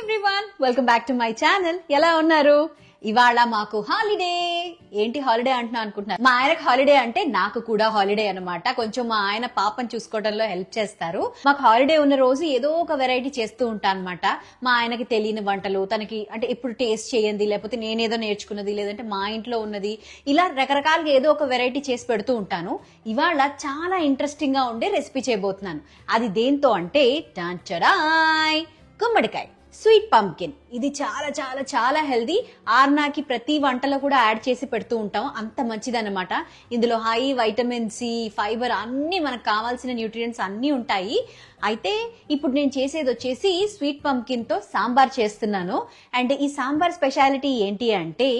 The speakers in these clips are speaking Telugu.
Everyone, welcome back to my channel. ఎలా ఉన్నారు? ఇవాళ మాకు హాలిడే. ఏంటి హాలిడే అంటున్నా అనుకుంటున్నారు? మా ఆయనకు హాలిడే అంటే నాకు కూడా హాలిడే అనమాట. కొంచెం మా ఆయన పాపని చూసుకోవడంలో హెల్ప్ చేస్తారు. మాకు హాలిడే ఉన్న రోజు ఏదో ఒక వెరైటీ చేస్తూ ఉంటాను అనమాట. మా ఆయనకి తెలియని వంటలు, తనకి అంటే ఇప్పుడు టేస్ట్ చేయండి, లేకపోతే నేనేదో నేర్చుకున్నది, లేదంటే మా ఇంట్లో ఉన్నది, ఇలా రకరకాలుగా ఏదో ఒక వెరైటీ చేసి పెడుతూ ఉంటాను. ఇవాళ చాలా ఇంట్రెస్టింగ్ గా ఉండే రెసిపీ చేయబోతున్నాను. అది దేంతో అంటే టాంచడాయ్, గుమ్మడికాయ, స్వీట్ పంకిన్. ఇది చాలా చాలా చాలా హెల్దీ. ఆర్నాకి ప్రతి వంటలో కూడా యాడ్ చేసి పెడుతూ ఉంటాం, అంత మంచిదన్నమాట. ఇందులో హై వైటమిన్ సి, ఫైబర్, అన్ని మనకు కావాల్సిన న్యూట్రియంట్స్ అన్ని ఉంటాయి. అయితే ఇప్పుడు నేను చేసేది వచ్చేసి స్వీట్ పంకిన్ తో సాంబార్ చేస్తున్నాను. అండ్ ఈ సాంబార్ స్పెషాలిటీ ఏంటి అంటే,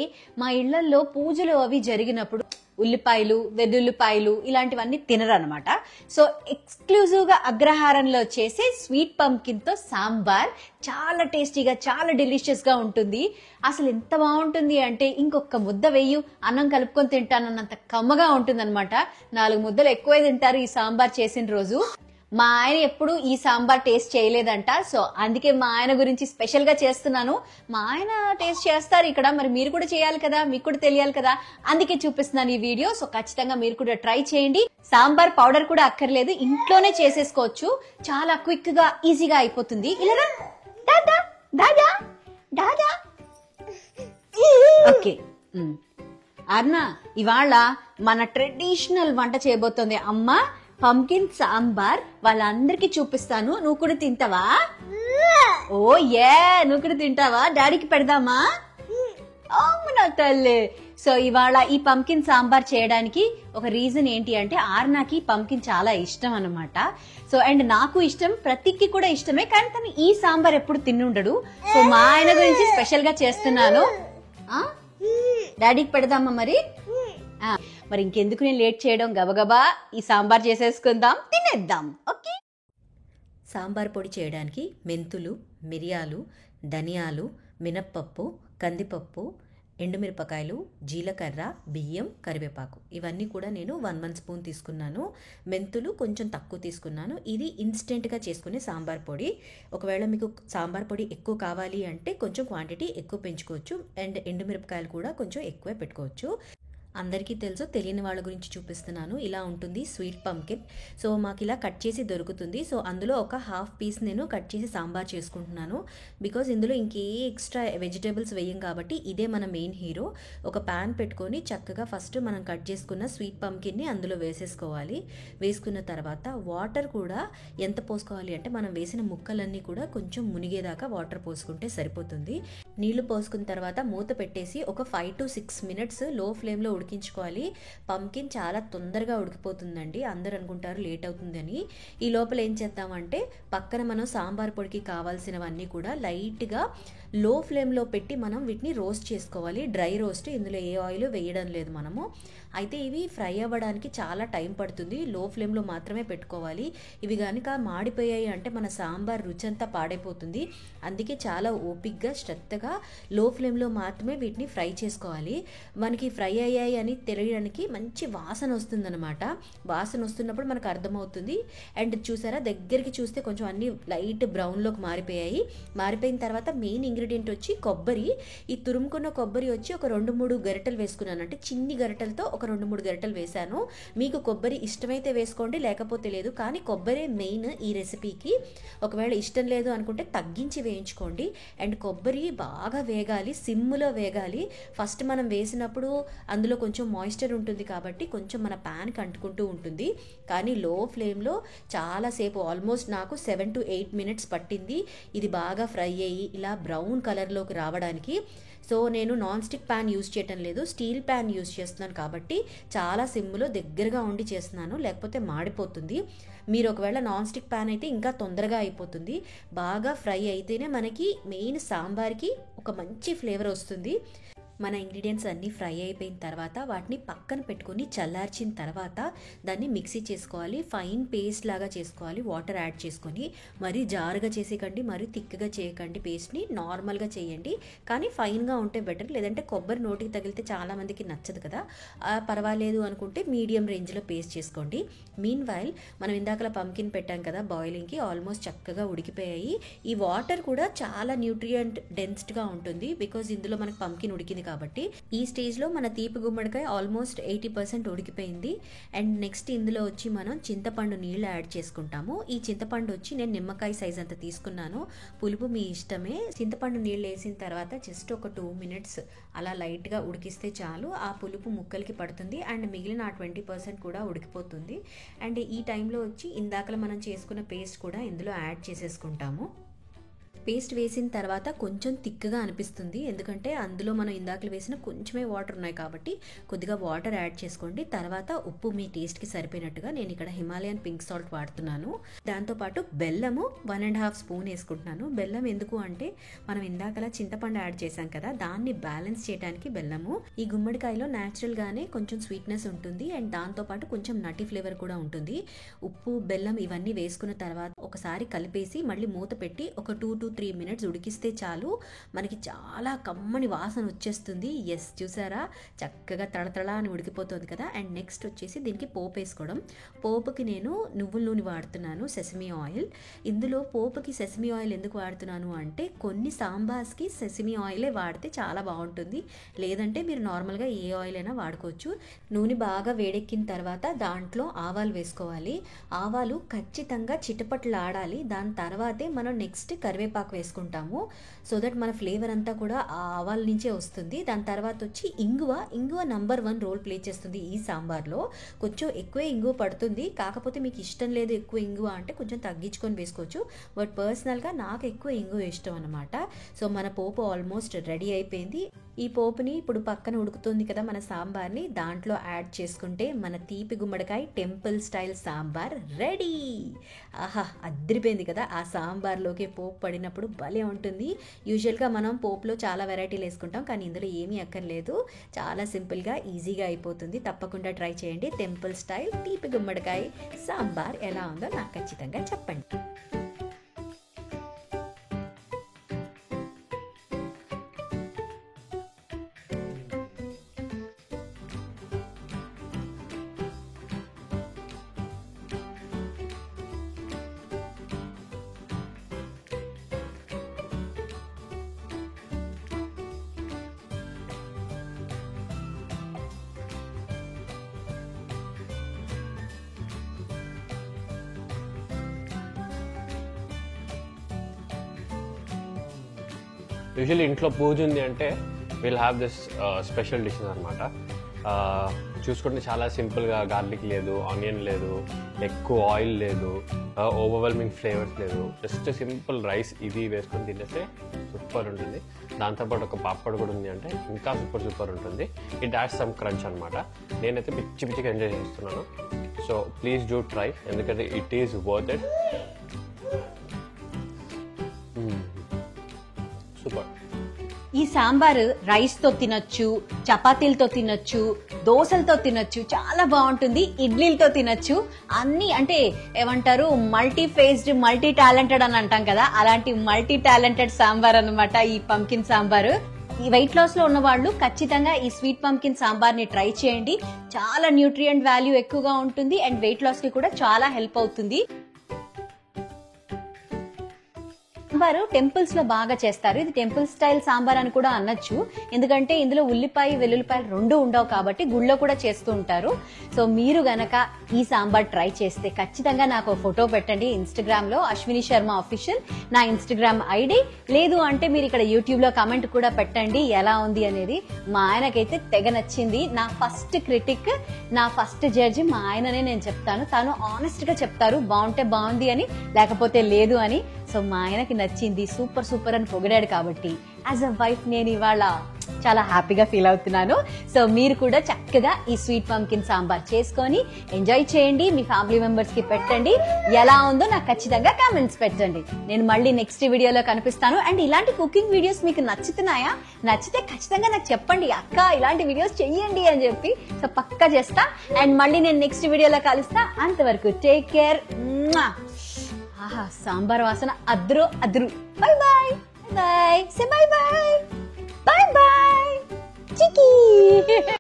మా ఇళ్లలో పూజలు అవి జరిగినప్పుడు ఉల్లిపాయలు, వెల్లుల్లిపాయలు ఇలాంటివన్నీ తినరనమాట. సో ఎక్స్క్లూజివ్ గా అగ్రహారంలో చేసే స్వీట్ పంకిన్ తో సాంబార్ చాలా టేస్టీగా, చాలా డెలిషియస్ గా ఉంటుంది. అసలు ఎంత బాగుంటుంది అంటే, ఇంకొక ముద్ద వెయ్యి అన్నం కలుపుకొని తింటానన్నంత కమ్మగా ఉంటుంది అనమాట. 4 ముద్దలు ఎక్కువే తింటారు ఈ సాంబార్ చేసిన రోజు. మా ఆయన ఎప్పుడు ఈ సాంబార్ టేస్ట్ చేయలేదంట. సో అందుకే మా ఆయన గురించి స్పెషల్ గా చేస్తున్నాను. మా ఆయన టేస్ట్ చేస్తారు ఇక్కడ, మరి మీరు కూడా చేయాలి కదా, మీకు కూడా తెలియాలి కదా, అందుకే చూపిస్తున్నాను ఈ వీడియో. సో ఖచ్చితంగా మీరు కూడా ట్రై చేయండి. సాంబార్ పౌడర్ కూడా అక్కర్లేదు, ఇంట్లోనే చేసేసుకోవచ్చు. చాలా క్విక్ గా, ఈజీగా అయిపోతుంది. ఇలా దాదా దాదా దాదా. ఓకే అర్నా, ఇవాళ మన ట్రెడిషనల్ వంట చేయబోతోంది అమ్మ. పంకిన్ సాంబార్ వాళ్ళందరికీ చూపిస్తాను. నువ్వు కూడా తింటావా? ఓ ఏ, నువ్వు కూడా తింటావా? డాడీకి పెడదామా? నా తల్లి. సో ఇవాళ ఈ పంకిన్ సాంబార్ చేయడానికి ఒక రీజన్ ఏంటి అంటే, ఆర్నాకి పంకిన్ చాలా ఇష్టం అనమాట. సో అండ్ నాకు ఇష్టం, ప్రతికి కూడా ఇష్టమే, కానీ తను ఈ సాంబార్ ఎప్పుడు తిన్నుండడు. సో మా ఆయన గురించి స్పెషల్ గా చేస్తున్నాను. డాడీకి పెడదామా మరి? మరి ఇంకెందుకు నేను లేట్ చేయడం, గబగబా ఈ సాంబార్ చేసేసుకుందాం, తినేద్దాం. ఓకే. సాంబార్ పొడి చేయడానికి మెంతులు, మిరియాలు, ధనియాలు, మినప్పప్పు, కందిపప్పు, ఎండుమిరపకాయలు, జీలకర్ర, బియ్యం, కరివేపాకు, ఇవన్నీ కూడా నేను 1 స్పూన్ తీసుకున్నాను. మెంతులు కొంచెం తక్కువ తీసుకున్నాను. ఇది ఇన్స్టెంట్గా చేసుకునే సాంబార్ పొడి. ఒకవేళ మీకు సాంబార్ పొడి ఎక్కువ కావాలి అంటే కొంచెం క్వాంటిటీ ఎక్కువ పెంచుకోవచ్చు. అండ్ ఎండుమిరపకాయలు కూడా కొంచెం ఎక్కువే పెట్టుకోవచ్చు. అందరికీ తెలుసు, తెలియని వాళ్ళ గురించి చూపిస్తున్నాను. ఇలా ఉంటుంది స్వీట్ పంకిన్. సో మాకు ఇలా కట్ చేసి దొరుకుతుంది. సో అందులో ఒక ½ పీస్ నేను కట్ చేసి సాంబార్ చేసుకుంటున్నాను. బికాజ్ ఇందులో ఇంకే ఎక్స్ట్రా వెజిటేబుల్స్ వేయం కాబట్టి ఇదే మన మెయిన్ హీరో. ఒక ప్యాన్ పెట్టుకొని చక్కగా ఫస్ట్ మనం కట్ చేసుకున్న స్వీట్ పంకిన్ని అందులో వేసేసుకోవాలి. వేసుకున్న తర్వాత వాటర్ కూడా ఎంత పోసుకోవాలి అంటే, మనం వేసిన ముక్కలన్నీ కూడా కొంచెం మునిగేదాకా వాటర్ పోసుకుంటే సరిపోతుంది. నీళ్లు పోసుకున్న తర్వాత మూత పెట్టేసి ఒక 5 to 6 minutes లో ఫ్లేమ్లో ఉడికించుకోవాలి. పంకిన్ చాలా తొందరగా ఉడికిపోతుందండి. అందరూ అనుకుంటారు లేట్ అవుతుందని. ఈ లోపల ఏం చేద్దామంటే, పక్కన మనం సాంబార్ పొడికి కావాల్సినవన్నీ కూడా లైట్గా లో ఫ్లేమ్లో పెట్టి మనం వీటిని రోస్ట్ చేసుకోవాలి. డ్రై రోస్ట్, ఇందులో ఏ ఆయిల్ వేయడం లేదు మనము. అయితే ఇవి ఫ్రై అవ్వడానికి చాలా టైం పడుతుంది. లో ఫ్లేమ్లో మాత్రమే పెట్టుకోవాలి. ఇవి కనుక మాడిపోయాయి అంటే మన సాంబార్ రుచి అంతా పాడైపోతుంది. అందుకే చాలా ఓపిక్గా, శ్రద్ధగా లో ఫ్లేమ్లో మాత్రమే వీటిని ఫ్రై చేసుకోవాలి. మనకి ఫ్రై అయ్యాయి అని తెలియడానికి మంచి వాసన వస్తుందన్నమాట. వాసన వస్తున్నప్పుడు మనకు అర్థమవుతుంది. అండ్ చూసారా, దగ్గరికి చూస్తే కొంచెం అన్ని లైట్ బ్రౌన్లోకి మారిపోయాయి. మారిపోయిన తర్వాత మెయిన్ ఇంగ్రీడియంట్ వచ్చి కొబ్బరి. ఈ తురుముకున్న కొబ్బరి వచ్చి ఒక 2-3 గరిటెలు వేసుకున్నాను. అంటే చిన్ని గరిటెలతో ఒక 2-3 గరిటెలు వేశాను. మీకు కొబ్బరి ఇష్టమైతే వేసుకోండి, లేకపోతే లేదు. కానీ కొబ్బరి మెయిన్ ఈ రెసిపీకి. ఒకవేళ ఇష్టం లేదు అనుకుంటే తగ్గించి వేయించుకోండి. అండ్ కొబ్బరి బాగా వేగాలి, సిమ్లో వేగాలి. ఫస్ట్ మనం వేసినప్పుడు అందులో కొంచెం మాయిశ్చర్ ఉంటుంది కాబట్టి కొంచెం మన ప్యాన్కి అంటుకుంటూ ఉంటుంది. కానీ లో ఫ్లేమ్లో చాలాసేపు, ఆల్మోస్ట్ నాకు 7 to 8 minutes పట్టింది ఇది బాగా ఫ్రై అయ్యి ఇలా బ్రౌన్ కలర్లోకి రావడానికి. సో నేను నాన్ స్టిక్ ప్యాన్ యూజ్ చేయటం లేదు, స్టీల్ ప్యాన్ యూజ్ చేస్తున్నాను కాబట్టి చాలా సిమ్లో దగ్గరగా ఉండి చేస్తున్నాను, లేకపోతే మాడిపోతుంది. మీరు ఒకవేళ నాన్ స్టిక్ ప్యాన్ అయితే ఇంకా తొందరగా అయిపోతుంది. బాగా ఫ్రై అయితేనే మనకి మెయిన్ సాంబార్కి ఒక మంచి ఫ్లేవర్ వస్తుంది. మన ఇంగ్రీడియంట్స్ అన్నీ ఫ్రై అయిపోయిన తర్వాత వాటిని పక్కన పెట్టుకొని చల్లార్చిన తర్వాత దాన్ని మిక్సీ చేసుకోవాలి. ఫైన్ పేస్ట్ లాగా చేసుకోవాలి. వాటర్ యాడ్ చేసుకొని మరీ జారుగా చేసేకండి, మరీ థిక్గా చేయకండి. పేస్ట్ని నార్మల్గా చేయండి, కానీ ఫైన్గా ఉంటే బెటర్. లేదంటే కొబ్బరి నోటికి తగిలితే చాలామందికి నచ్చదు కదా, పర్వాలేదు అనుకుంటే మీడియం రేంజ్లో పేస్ట్ చేసుకోండి. మీన్ వైల్ మనం ఇందాకలా పంకిన్ పెట్టాం కదా బాయిలింగ్కి, ఆల్మోస్ట్ చక్కగా ఉడికిపోయాయి. ఈ వాటర్ కూడా చాలా న్యూట్రియంట్ డెన్స్డ్గా ఉంటుంది, బికాజ్ ఇందులో మనకు పంకిన్ ఉడికింది కాబట్టి. ఈ స్టేజ్లో మన తీపి గుమ్మడికాయ ఆల్మోస్ట్ 80% ఉడికిపోయింది. అండ్ నెక్స్ట్ ఇందులో వచ్చి మనం చింతపండు నీళ్ళు యాడ్ చేసుకుంటాము. ఈ చింతపండు వచ్చి నేను నిమ్మకాయ సైజ్ అంత తీసుకున్నాను, పులుపు మీ ఇష్టమే. చింతపండు నీళ్ళు వేసిన తర్వాత జస్ట్ ఒక 2 minutes అలా లైట్గా ఉడికిస్తే చాలు. ఆ పులుపు ముక్కలకి పడుతుంది అండ్ మిగిలిన ఆ 20% కూడా ఉడికిపోతుంది. అండ్ ఈ టైంలో వచ్చి ఇందాకలా మనం చేసుకున్న పేస్ట్ కూడా ఇందులో యాడ్ చేసేసుకుంటాము. పేస్ట్ వేసిన తర్వాత కొంచెం థిక్గా అనిపిస్తుంది, ఎందుకంటే అందులో మనం ఇందాకలు వేసిన కొంచెమే వాటర్ ఉన్నాయి కాబట్టి కొద్దిగా వాటర్ యాడ్ చేసుకోండి. తర్వాత ఉప్పు మీ టేస్ట్కి సరిపోయినట్టుగా, నేను ఇక్కడ హిమాలయన్ పింక్ సాల్ట్ వాడుతున్నాను. దాంతోపాటు బెల్లము 1.5 స్పూన్ వేసుకుంటున్నాను. బెల్లం ఎందుకు అంటే మనం ఇందాకలా చింతపండు యాడ్ చేసాం కదా, దాన్ని బ్యాలెన్స్ చేయడానికి బెల్లము. ఈ గుమ్మడికాయలో న్యాచురల్గానే కొంచెం స్వీట్నెస్ ఉంటుంది అండ్ దాంతోపాటు కొంచెం నటి ఫ్లేవర్ కూడా ఉంటుంది. ఉప్పు, బెల్లం ఇవన్నీ వేసుకున్న తర్వాత ఒకసారి కలిపేసి మళ్ళీ మూత పెట్టి ఒక 2 to 3 minutes ఉడికిస్తే చాలు. మనకి చాలా కమ్మని వాసన వచ్చేస్తుంది. ఎస్, చూసారా చక్కగా తళతళ అని ఉడికిపోతుంది కదా. అండ్ నెక్స్ట్ వచ్చేసి దీనికి పోపు వేసుకోవడం. పోపుకి నేను నువ్వుల నూనె వాడుతున్నాను, సెసమీ ఆయిల్. ఇందులో పోపుకి సెసమీ ఆయిల్ ఎందుకు వాడుతున్నాను అంటే కొన్ని సాంబార్స్కి సెసమీ ఆయిలే వాడితే చాలా బాగుంటుంది, లేదంటే మీరు నార్మల్గా ఏ ఆయిల్ అయినా వాడుకోవచ్చు. నూనె బాగా వేడెక్కిన తర్వాత దాంట్లో ఆవాలు వేసుకోవాలి. ఆవాలు ఖచ్చితంగా చిటపట్లు ఆడాలి. దాని తర్వాతే మనం నెక్స్ట్ కరివేపాకు వేసుకుంటాము, సో దట్ మన ఫ్లేవర్ అంతా కూడా ఆ ఆవాల నుంచే వస్తుంది. దాని తర్వాత వచ్చి ఇంగువ నంబర్ 1 రోల్ ప్లే చేస్తుంది ఈ సాంబార్లో. కొంచెం ఎక్కువే ఇంగువ పడుతుంది, కాకపోతే మీకు ఇష్టం లేదు ఎక్కువ ఇంగువ అంటే కొంచెం తగ్గించుకొని వేసుకోవచ్చు. బట్ పర్సనల్గా నాకు ఎక్కువ ఇంగువ ఇష్టం అనమాట. సో మన పోపు ఆల్మోస్ట్ రెడీ అయిపోయింది. ఈ పోపుని ఇప్పుడు పక్కన ఉడుకుతుంది కదా మన సాంబార్ని, దాంట్లో యాడ్ చేసుకుంటే మన తీపి గుమ్మడికాయ టెంపుల్ స్టైల్ సాంబార్ రెడీ. ఆహా, అద్దరిపోయింది కదా. ఆ సాంబార్లోకి పోపు పడినప్పుడు భలే ఉంటుంది. యూజువల్గా మనం పోపులో చాలా వెరైటీలు వేసుకుంటాం, కానీ ఇందులో ఏమీ అక్కర్లేదు, చాలా సింపుల్గా ఈజీగా అయిపోతుంది. తప్పకుండా ట్రై చేయండి. టెంపుల్ స్టైల్ తీపి గుమ్మడికాయ సాంబార్ ఎలా ఉందో నాకు ఖచ్చితంగా చెప్పండి. యూజువల్లీ ఇంట్లో పూజ ఉంది అంటే will have this special dishes అనమాట. చూసుకుంటే చాలా సింపుల్గా, గార్లిక్ లేదు, ఆనియన్ లేదు, ఎక్కువ ఆయిల్ లేదు, ఓవర్వెల్మింగ్ ఫ్లేవర్స్ లేదు, జస్ట్ సింపుల్ రైస్ ఇది వేసుకొని తినేస్తే సూపర్ ఉంటుంది. దాంతోపాటు ఒక పాపడ్ కూడా ఉంది అంటే ఇంకా సూపర్ ఉంటుంది. ఇట్ యాడ్స్ సమ్ క్రంచ్ అనమాట. నేనైతే పిచ్చిగా ఎంజాయ్ చేస్తున్నాను. సో ప్లీజ్ డూ ట్రై, ఎందుకంటే it is worth it. Super. ఈ సాంబార్ రైస్తో తినొచ్చు, చపాతీలతో తినొచ్చు, దోశలతో తినొచ్చు, చాలా బాగుంటుంది. ఇడ్లీలతో తినొచ్చు. అన్ని అంటే ఏమంటారు, మల్టీ ఫేస్డ్, మల్టీ టాలెంటెడ్ అని అంటాం కదా, అలాంటి మల్టీ టాలెంటెడ్ సాంబార్ అన్నమాట ఈ పంకిన్ సాంబార్. ఈ వెయిట్ లాస్ లో ఉన్న వాళ్ళు ఖచ్చితంగా ఈ స్వీట్ పంకిన్ సాంబార్ ని ట్రై చేయండి. చాలా న్యూట్రియంట్ వాల్యూ ఎక్కువగా ఉంటుంది అండ్ వెయిట్ లాస్ కి కూడా చాలా హెల్ప్ అవుతుంది. సాంబారు టెంపుల్స్ లో బాగా చేస్తారు. ఇది టెంపుల్ స్టైల్ సాంబార్ అని కూడా అనొచ్చు, ఎందుకంటే ఇందులో ఉల్లిపాయ, వెల్లుల్లిపాయలు 2 ఉండవు కాబట్టి గుళ్ళో కూడా చేస్తూ ఉంటారు. సో మీరు గనక ఈ సాంబార్ ట్రై చేస్తే ఖచ్చితంగా నాకు ఫోటో పెట్టండి ఇన్స్టాగ్రామ్ లో, అశ్విని శర్మ ఆఫీషియల్ నా ఇన్స్టాగ్రామ్ ఐడి. లేదు అంటే మీరు ఇక్కడ యూట్యూబ్ లో కమెంట్ కూడా పెట్టండి ఎలా ఉంది అనేది. మా ఆయనకైతే తెగ నచ్చింది. నా ఫస్ట్ క్రిటిక్, నా ఫస్ట్ జడ్జి మా ఆయననే నేను చెప్తాను. తను ఆనెస్ట్ గా చెప్తారు బాగుంటే బాగుంది అని, లేకపోతే లేదు అని. సో మా ఆయనకి నచ్చింది, సూపర్ అని పొగిడాడు కాబట్టి యాజ్ అ వైఫ్ నేను ఇవాళ చాలా హ్యాపీగా ఫీల్ అవుతున్నాను. సో మీరు కూడా చక్కగా ఈ స్వీట్ పంకిన్ సాంబార్ చేసుకొని ఎంజాయ్ చేయండి, మీ ఫ్యామిలీ మెంబర్స్ కి పెట్టండి. ఎలా ఉందో నాకు ఖచ్చితంగా కామెంట్స్ పెట్టండి. నేను మళ్ళీ నెక్స్ట్ వీడియోలో కనిపిస్తాను. అండ్ ఇలాంటి కుకింగ్ వీడియోస్ మీకు నచ్చుతున్నాయా? నచ్చితే ఖచ్చితంగా నాకు చెప్పండి, అక్క ఇలాంటి వీడియోస్ చెయ్యండి అని చెప్పి. సో పక్కా చేస్తా. అండ్ మళ్ళీ నేను నెక్స్ట్ వీడియోలో కలుస్తా. అంతవరకు టేక్ కేర్. ఆహా, సాంబార్ వాసన అద్రు అద్రు. Bye bye bye. Say bye bye. Bye bye చికి.